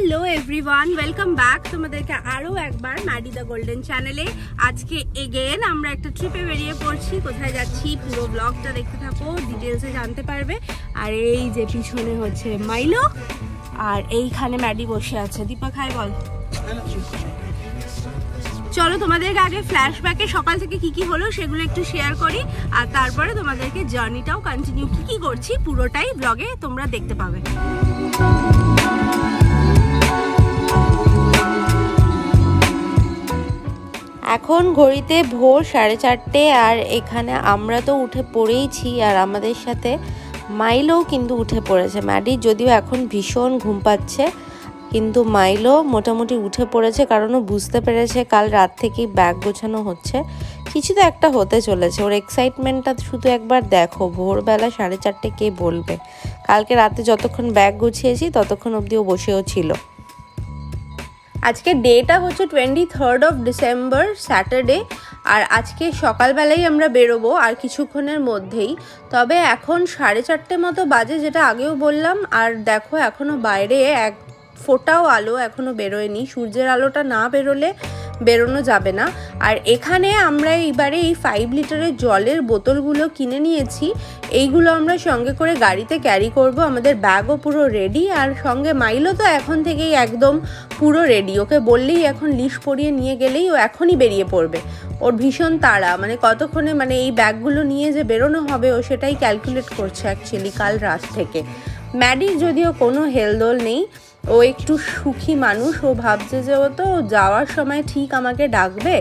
Hello everyone, welcome back তোমাদেরকে আরও একবার ম্যাডি দ্য গোল্ডেন চ্যানেলে। আজকে এগেন আমরা একটা ট্রিপে বেরিয়ে পড়ছি। কোথায় যাচ্ছি পুরো ব্লগটা দেখতে থাকো, ডিটেলসে জানতে পারবে। আর এই যে পিছনে হচ্ছে মাইলো, আর এইখানে ম্যাডি বসে আছে। দীপক হাই বল। চলো তোমাদেরকে আগে ফ্ল্যাশব্যাকে সকাল থেকে কি কি হলো সেগুলো একটু শেয়ার করি, আর তারপরে তোমাদেরকে জার্নিটাও কন্টিনিউ কি কি করছি পুরোটাই ব্লগে তোমরা দেখতে পাবে। এখন ঘড়িতে ভোর 4:30, আর এখানে আমরা তো উঠে পড়েইছি, আর আমাদের সাথে মাইলোও কিন্তু উঠে পড়েছে। ম্যাডি যদিও এখন ভীষণ ঘুম পাচ্ছে, কিন্তু মাইলো মোটামুটি উঠে পড়েছে, কারণ ও বুঝতে পেরেছে কাল রাত থেকেই ব্যাগ গোছানো হচ্ছে, কিছু তো একটা হতে চলেছে। ওর এক্সাইটমেন্টটা শুধু একবার দেখো। ভোরবেলা 4:30 কে বলবে। কালকে রাতে যতক্ষণ ব্যাগ গুছিয়েছি ততক্ষণ অবধি ও বসেও ছিল। আজকে ডেটা হচ্ছে 23rd ডিসেম্বর, স্যাটারডে। আর আজকে সকালবেলাই আমরা বেরোবো আর কিছুক্ষণের মধ্যেই। তবে এখন 4:30 মতো বাজে, যেটা আগেও বললাম। আর দেখো এখনও বাইরে এক ফোঁটাও আলো এখনও বেরোয়নি। সূর্যের আলোটা না বেরোনো যাবে না। আর এখানে আমরা এইবারে এই 5 লিটারের জলের বোতলগুলো কিনে নিয়েছি। এইগুলো আমরা সঙ্গে করে গাড়িতে ক্যারি করব। আমাদের ব্যাগও পুরো রেডি, আর সঙ্গে মাইলো তো এখন থেকেই একদম পুরো রেডি। ওকে বললেই এখন লিশ পরিয়ে নিয়ে গেলেই ও এখনই বেরিয়ে পড়বে। ওর ভীষণ তাড়া, মানে কতক্ষণে মানে এই ব্যাগগুলো নিয়ে যে বেরোনো হবে ও সেটাই ক্যালকুলেট করছে অ্যাকচুয়ালি কাল রাত থেকে। ম্যাডির যদিও কোনো হেলদোল নেই, ও একটু সুখী মানুষ। ও ভাবছে যে ও তো যাওয়ার সময় ঠিক আমাকে ডাকবে,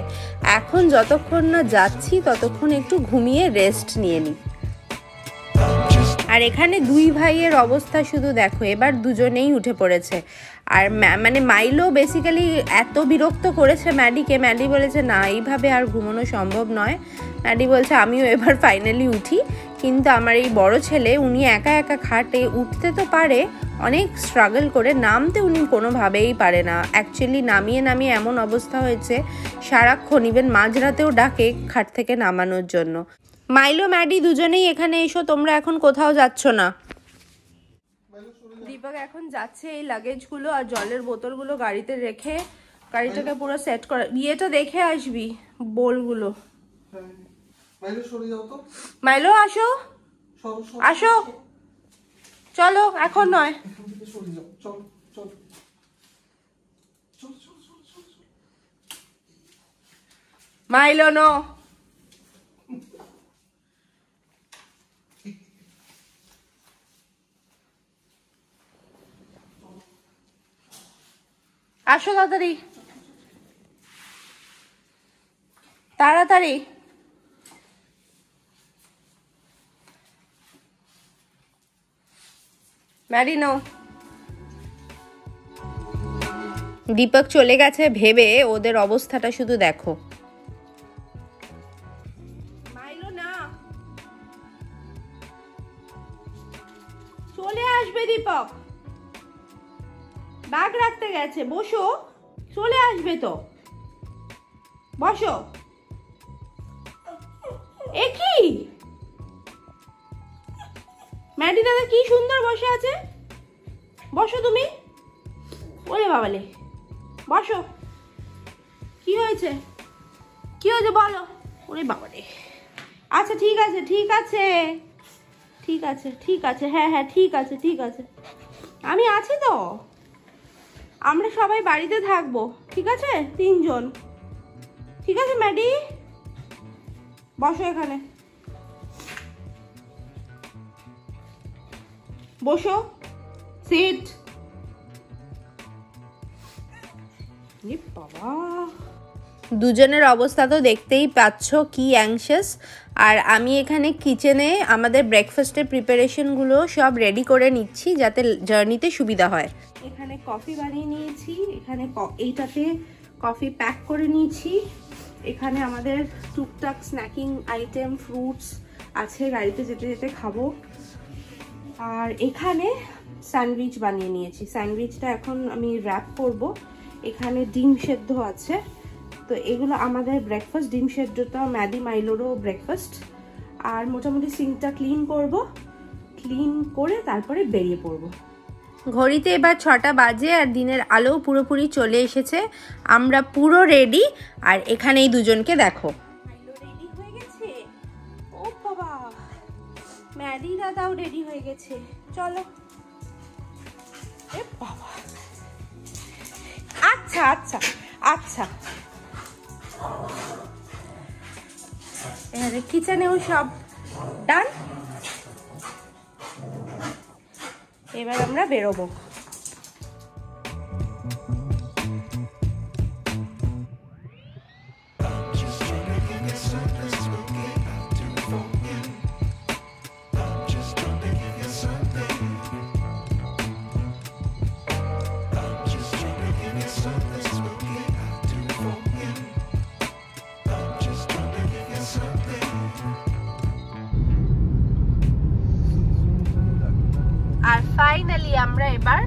এখন যতক্ষণ না যাচ্ছি ততক্ষণ একটু ঘুমিয়ে রেস্ট নিয়ে নিই। আর এখানে দুই ভাইয়ের অবস্থা শুধু দেখো, এবার দুজনেই উঠে পড়েছে। আর মানে মাইলো বেসিক্যালি এত বিরক্ত করেছে ম্যাডিকে। ম্যাডি বলেছে না, এইভাবে আর ঘুমানো সম্ভব নয়। ম্যাডি বলছে আমিও এবার ফাইনালি উঠি। কিন্তু আমার এই বড় ছেলে, উনি একা একা খাটে, উঠতে তো পারে অনেক স্ট্রাগল করে, নামতে উনি কোনোভাবেই পারে না। অ্যাকচুয়ালি নামিয়ে নামিয়ে এমন অবস্থা হয়েছে, সারাক্ষণ ইভেন মাঝরাতেও ডাকে খাট থেকে নামানোর জন্য। মাইলো ম্যাডি দুজনেই এখানে এসো, তোমরা এখন কোথাও যাচ্ছ না। দীপক এখন যাচ্ছে এই লাগেজগুলো আর জলের বোতলগুলো গাড়িতে রেখে গাড়িটাকে পুরো সেট করে। বিয়েটা দেখে আসবি বোলগুলো। মাইলো আসো আসো, চলো এখন নয়। মাইলো নো, আসো তাড়াতাড়ি তাড়াতাড়ি। Maddie no. দীপক চলে গেছে ভেবে ওদের অবস্থাটা শুধু দেখো। মাইলো না, চলে আসবে দীপক, ব্যাগ রাখতে গেছে। বসো, চলে আসবে তো, বসো। এ কি ম্যাডি দাদা কি সুন্দর বসে আছে, বসো তুমি। ওরে বাবালে, বসো। কি হয়েছে, কি হয়েছে বলো। ওরে বাবালে, আচ্ছা ঠিক আছে ঠিক আছে ঠিক আছে ঠিক আছে, হ্যাঁ হ্যাঁ ঠিক আছে ঠিক আছে, আমি আছি তো। আমরা সবাই বাড়িতে থাকবো, ঠিক আছে, 3 জন, ঠিক আছে। ম্যাডি বসো এখানে, বসো, সিট। বাবা, দুজনের অবস্থা তো দেখতেই পাচ্ছ কি অ্যাংশাস। আর আমি এখানে কিচেনে আমাদের ব্রেকফাস্টের প্রিপারেশনগুলো সব রেডি করে নিচ্ছি যাতে জার্নিতে সুবিধা হয়। এখানে কফি বানিয়ে নিয়েছি, এখানে এইটাতে কফি প্যাক করে নিয়েছি। এখানে আমাদের টুকটাক স্ন্যাকিং আইটেম, ফ্রুটস আছে, গাড়িতে যেতে যেতে খাবো। আর এখানে স্যান্ডউইচ বানিয়ে নিয়েছি, স্যান্ডউইচটা এখন আমি র্যাপ করব। এখানে ডিম সেদ্ধ আছে, তো এগুলো আমাদের ব্রেকফাস্ট। ডিম সেদ্ধটা ম্যাডি মাইলোরও ব্রেকফাস্ট। আর মোটামুটি সিঙ্কটা ক্লিন করব, ক্লিন করে তারপরে বেরিয়ে পড়বো। ঘড়িতে এবার 6টা বাজে আর দিনের আলো পুরোপুরি চলে এসেছে। আমরা পুরো রেডি আর এখানে এই দুজনকে দেখো। রেডি হয়ে গেছে। ও বাবা, ম্যাডি দাদাও রেডি হয়ে গেছে। চলো। এ বাবা, আচ্ছা আচ্ছা আচ্ছা। এবারে কিচেনেও সব ডান। এবার আমরা বেরোবো। আর ফাইনালি আমরা এবার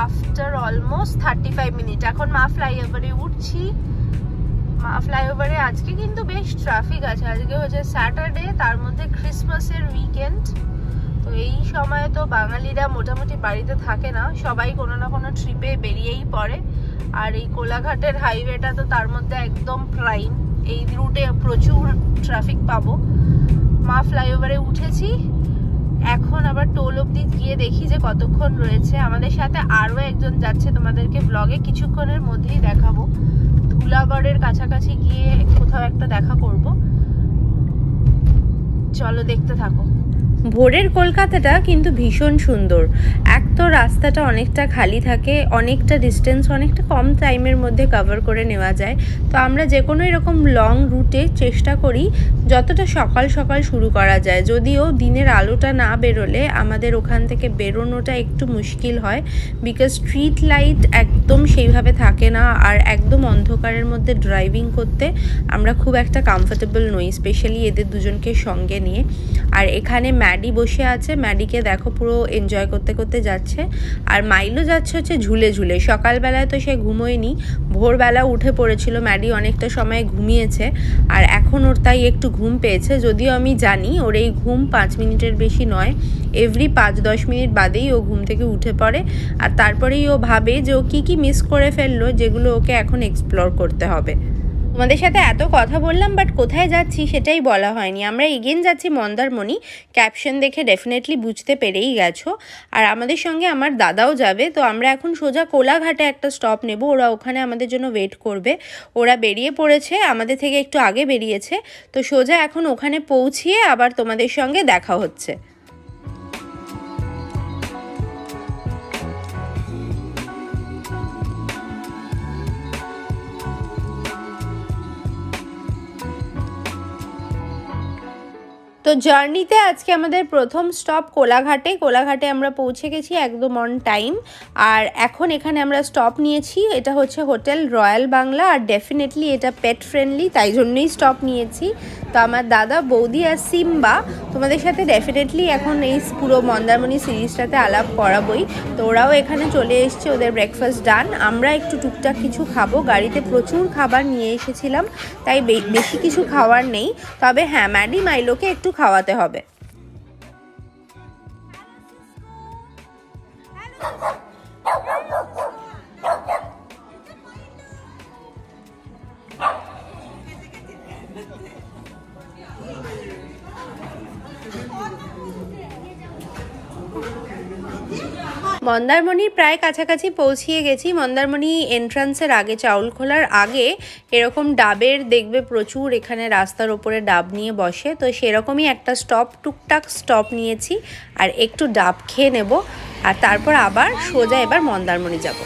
আফটার অলমোস্ট 35 মিনিট এখন মা ফ্লাইওভারে উঠছি। মা ফ্লাইওভারে আজকে কিন্তু বেশ ট্রাফিক আছে। আজকে হচ্ছে স্যাটারডে, তার মধ্যে ক্রিসমাসের উইকেন্ড। তো এই সময় তো বাঙালিরা মোটামুটি বাড়িতে থাকে না, সবাই কোনো না কোনো ট্রিপে বেরিয়েই পড়ে। আর এই কোলাঘাটের হাইওয়েটা তো তার মধ্যে একদম প্রাইম, এই রুটে প্রচুর ট্রাফিক পাবো। মা ফ্লাইওভারে উঠেছি, এখন আবার টোল অব্দি গিয়ে দেখি যে কতক্ষণ রয়েছে। আমাদের সাথে আরো একজন যাচ্ছে, তোমাদেরকে ব্লগে কিছুক্ষণের মধ্যেই দেখাবো। ধুলাগড়ের কাছাকাছি গিয়ে কোথাও একটা দেখা করব, চলো দেখতে থাকো। ভোরের কলকাতাটা কিন্তু ভীষণ সুন্দর। এক তো রাস্তাটা অনেকটা খালি থাকে, অনেকটা ডিস্টেন্স অনেকটা কম টাইমের মধ্যে কভার করে নেওয়া যায়। তো আমরা যে কোনো এরকম লং রুটে চেষ্টা করি যতটা সকাল সকাল শুরু করা যায়। যদিও দিনের আলোটা না বেরোলে আমাদের ওখান থেকে বেরোনোটা একটু মুশকিল হয়, বিকজ স্ট্রিট লাইট একদম সেইভাবে থাকে না। আর একদম অন্ধকারের মধ্যে ড্রাইভিং করতে আমরা খুব একটা কমফোর্টেবল নই, স্পেশালি এদের দুজনকে সঙ্গে নিয়ে। আর এখানে ম্যাডি বসে আছে, ম্যাডিকে দেখো পুরো এনজয় করতে করতে যাচ্ছে। আর মাইলো যাচ্ছে হচ্ছে ঝুলে ঝুলে। সকালবেলায় তো সে ঘুমোয়নি, ভোরবেলা উঠে পড়েছিল, ম্যাডি অনেকটা সময় ঘুমিয়েছে আর এখন ওর তাই একটু ঘুম পেয়েছে। যদিও আমি জানি ওর এই ঘুম 5 মিনিটের বেশি নয়, এভরি 5-10 মিনিট বাদেই ও ঘুম থেকে উঠে পড়ে। আর তারপরেই ও ভাবে যে ও কী কী মিস করে ফেললো, যেগুলো ওকে এখন এক্সপ্লোর করতে হবে। তোমাদের সাথে এত কথা বললাম, বাট কোথায় যাচ্ছি সেটাই বলা হয়নি। আমরা এগেন যাচ্ছি মন্দারমণি, ক্যাপশন দেখে ডেফিনেটলি বুঝতে পেরেই গেছো। আর আমাদের সঙ্গে আমার দাদাও যাবে। তো আমরা এখন সোজা কোলাঘাটে একটা স্টপ নেব, ওরা ওখানে আমাদের জন্য ওয়েট করবে। ওরা বেরিয়ে পড়েছে, আমাদের থেকে একটু আগে বেরিয়েছে। তো সোজা এখন ওখানে পৌঁছিয়ে আবার তোমাদের সঙ্গে দেখা হচ্ছে। তো জার্নিতে আজকে আমাদের প্রথম স্টপ কোলাঘাটে। কোলাঘাটে আমরা পৌঁছে গেছি একদম অন টাইম। আর এখন এখানে আমরা স্টপ নিয়েছি, এটা হচ্ছে হোটেল রয়্যাল বাংলা। আর ডেফিনেটলি এটা পেট ফ্রেন্ডলি, তাই জন্যই স্টপ নিয়েছি। তো আমার দাদা, বৌদি আর সিম্বা তোমাদের সাথে ডেফিনেটলি এখন এই পুরো মন্দারমণি সিরিজটাতে আলাপ করাবোই। তো ওরাও এখানে চলে এসছে, ওদের ব্রেকফাস্ট ডান। আমরা একটু টুকটাক কিছু খাবো, গাড়িতে প্রচুর খাবার নিয়ে এসেছিলাম, তাই বেশি কিছু খাওয়ার নেই। তবে হ্যাঁ, ম্যাডি মাইলোকে একটু খাওয়াতে হবে। মন্দারমণির প্রায় কাছাকাছি পৌঁছিয়ে গেছি। মন্দারমণি এন্ট্রান্সের আগে, চাউল খোলার আগে এরকম ডাবের দেখবে প্রচুর এখানে রাস্তার ওপরে ডাব নিয়ে বসে। তো সেরকমই একটা স্টপ, টুকটাক স্টপ নিয়েছি আর একটু ডাব খেয়ে নেব। আর তারপর আবার সোজা এবার মন্দারমণি যাব।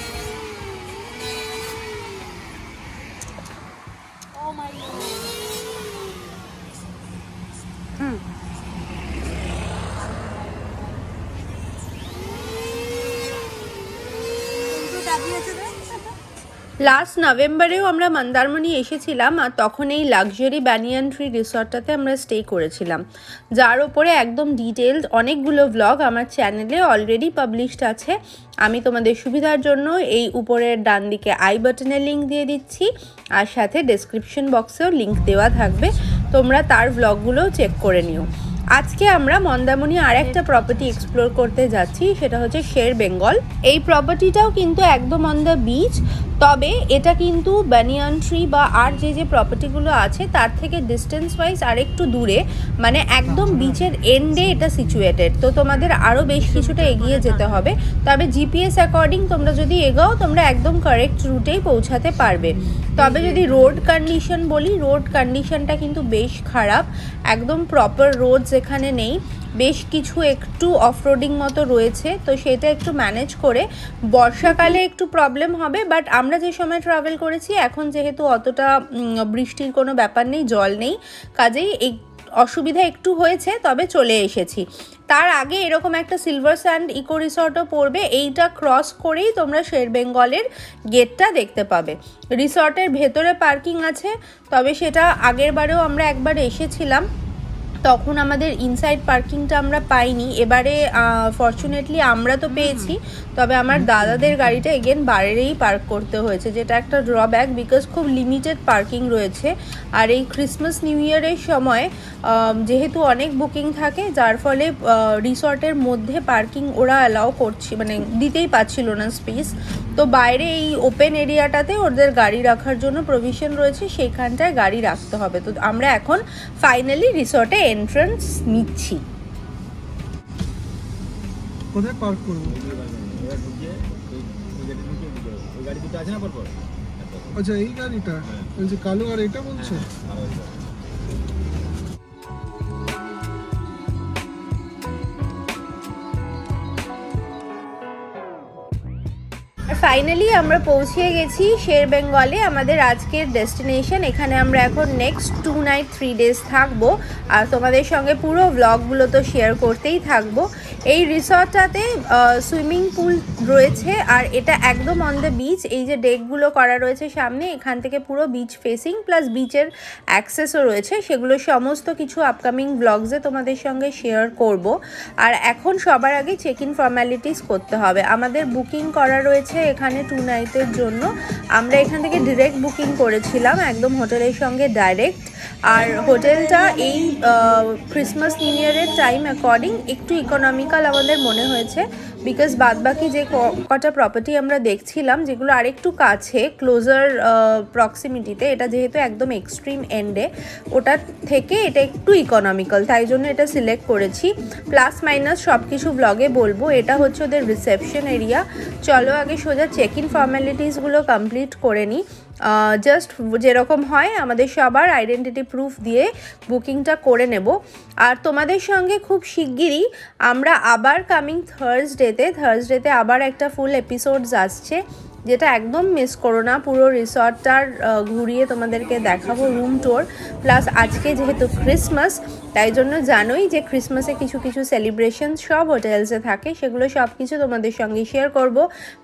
লাস্ট নভেম্বরেও আমরা মন্দারমণি এসেছিলাম, আর তখন এই লাক্সারি ব্যানিয়ান ট্রি রিসর্টটাতে আমরা স্টে করেছিলাম, যার ওপরে একদম ডিটেলড অনেকগুলো ব্লগ আমার চ্যানেলে অলরেডি পাবলিশড আছে। আমি তোমাদের সুবিধার জন্য এই উপরের ডান দিকে আই বাটনে লিঙ্ক দিয়ে দিচ্ছি, আর সাথে ডেসক্রিপশন বক্সেও লিঙ্ক দেওয়া থাকবে, তোমরা তার ব্লগগুলোও চেক করে নিও। আজকে আমরা মন্দারমণি আর একটা প্রপার্টি এক্সপ্লোর করতে যাচ্ছি, সেটা হচ্ছে শের বেঙ্গল। এই প্রপার্টিটাও কিন্তু একদম অন দ্য বিচ, তবে এটা কিন্তু বানিয়ান ট্রি বা আর যে প্রপার্টিগুলো আছে তার থেকে ডিস্টেন্স ওয়াইজ আরেকটু দূরে, মানে একদম বিচের এন্ডে এটা সিচুয়েটেড। তো তোমাদের আরও বেশ কিছুটা এগিয়ে যেতে হবে, তবে জিপিএস অ্যাকর্ডিং তোমরা যদি এগোও তোমরা একদম কারেক্ট রুটেই পৌঁছাতে পারবে। তবে যদি রোড কন্ডিশন বলি, রোড কন্ডিশনটা কিন্তু বেশ খারাপ, একদম প্রপার রোডস এখানে নেই, বেশ কিছু একটু অফরোডিং মতো রয়েছে। তো সেটা একটু ম্যানেজ করে, বর্ষাকালে একটু প্রবলেম হবে, বাট আমরা যে সময় ট্রাভেল করেছি এখন যেহেতু অতটা বৃষ্টির কোনো ব্যাপার নেই, জল নেই, কাজেই এই অসুবিধা একটু হয়েছে, তবে চলে এসেছি। তার আগে এরকম একটা সিলভার স্যান্ড ইকো রিসর্টও পড়বে, এইটা ক্রস করেই তোমরা শের বেঙ্গলের গেটটা দেখতে পাবে। রিসর্টের ভেতরে পার্কিং আছে, তবে সেটা আগের বারেও আমরা একবার এসেছিলাম, তখন আমাদের ইনসাইড পার্কিংটা আমরা পাইনি। এবারে ফর্চুনেটলি আমরা তো পেয়েছি, তবে আমার দাদাদের গাড়িটা এগেন বাইরেই পার্ক করতে হয়েছে, যেটা একটা ড্রব্যাক, বিকজ খুব লিমিটেড পার্কিং রয়েছে। আর এই ক্রিসমাস নিউ ইয়ারের সময় যেহেতু অনেক বুকিং থাকে, যার ফলে রিসর্টের মধ্যে পার্কিং ওরা অ্যালাউ করছে, মানে দিতেই পাচ্ছিল না স্পেস। তো বাইরে এই ওপেন এরিয়াটাতে ওদের গাড়ি রাখার জন্য প্রভিশন রয়েছে, সেইখানটায় গাড়ি রাখতে হবে। তো আমরা এখন ফাইনালি রিসর্টে এন্ট্রান্স নিচ্ছি। কোথায় পার্ক করব? আচ্ছা, এই গাড়িটা বলছি কালো, আর এটা বলছো? ফাইনালি আমরা পৌঁছে গেছি শের বেঙ্গলে, আমাদের আজকের ডেস্টিনেশন। এখানে আমরা এখন নেক্সট 2 নাইট 3 ডেজ থাকবো, আর তোমাদের সঙ্গে পুরো ব্লগগুলো তো শেয়ার করতেই থাকবো। এই রিসর্টটাতে সুইমিং পুল রয়েছে, আর এটা একদম অন দ্য বিচ। এই যে ডেকগুলো করা রয়েছে সামনে, এখান থেকে পুরো বিচ ফেসিং, প্লাস বিচের অ্যাক্সেসও রয়েছে, সেগুলো সমস্ত কিছু আপকামিং ব্লগসে তোমাদের সঙ্গে শেয়ার করব। আর এখন সবার আগে চেক ইন ফর্ম্যালিটিস করতে হবে। আমাদের বুকিং করা রয়েছে এখানে 2 নাইটের জন্য। আমরা এখান থেকে ডিরেক্ট বুকিং করেছিলাম, একদম হোটেলের সঙ্গে ডাইরেক্ট। আর হোটেলটা এই ক্রিসমাস নিউ ইয়ারের টাইম অ্যাকর্ডিং একটু ইকোনমিক্যাল আমাদের মনে হয়েছে, বিকজ বাদবাকি যে কটা প্রপার্টি আমরা দেখছিলাম যেগুলো আরেকটু কাছে, ক্লোজার প্রক্সিমিটিতে, এটা যেহেতু একদম এক্সট্রিম এন্ডে, ওটার থেকে এটা একটু ইকোনমিক্যাল, তাই জন্য এটা সিলেক্ট করেছি। প্লাস মাইনাস সব কিছু ব্লগে বলবো। এটা হচ্ছে ওদের রিসেপশন এরিয়া। চলো আগে সোজা চেক ইন ফর্ম্যালিটিসগুলো কমপ্লিট করে নিই। জাস্ট যেরকম হয় আমাদের সবার আইডেন্টিটি প্রুফ দিয়ে বুকিংটা করে নেব। আর তোমাদের সঙ্গে খুব শিগগিরই আমরা আবার কামিং থার্সডেতে আবার একটা ফুল এপিসোডস আসছে, যেটা একদম মিস করো না। পুরো রিসর্টটার ঘুরিয়ে তোমাদেরকে দেখাবো, রুম ট্যুর। প্লাস আজকে যেহেতু ক্রিসমাস, তাই জন্য জানোই যে ক্রিসমাসে কিছু কিছু সেলিব্রেশন সব হোটেলসে থাকে, সেগুলো সব কিছু তোমাদের সঙ্গে শেয়ার করব।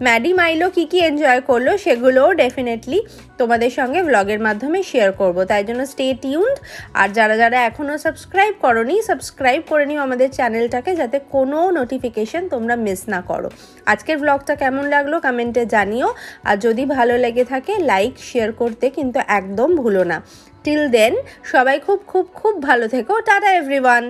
ম্যাডি মাইলো কী এনজয় করলো সেগুলোও ডেফিনেটলি তোমাদের সঙ্গে ব্লগের মাধ্যমে শেয়ার করব, তাই জন্য স্টে টিউনড। আর যারা এখনও সাবস্ক্রাইব করোনি, সাবস্ক্রাইব করে নিও আমাদের চ্যানেলটাকে, যাতে কোনো নোটিফিকেশন তোমরা মিস না করো। আজকের ব্লগটা কেমন লাগলো কমেন্টে জানিও, আর যদি ভালো লেগে থাকে লাইক শেয়ার করতে কিন্তু একদম ভুলো না। টিল দেন সবাই খুব খুব খুব ভালো থেকো। Tata everyone.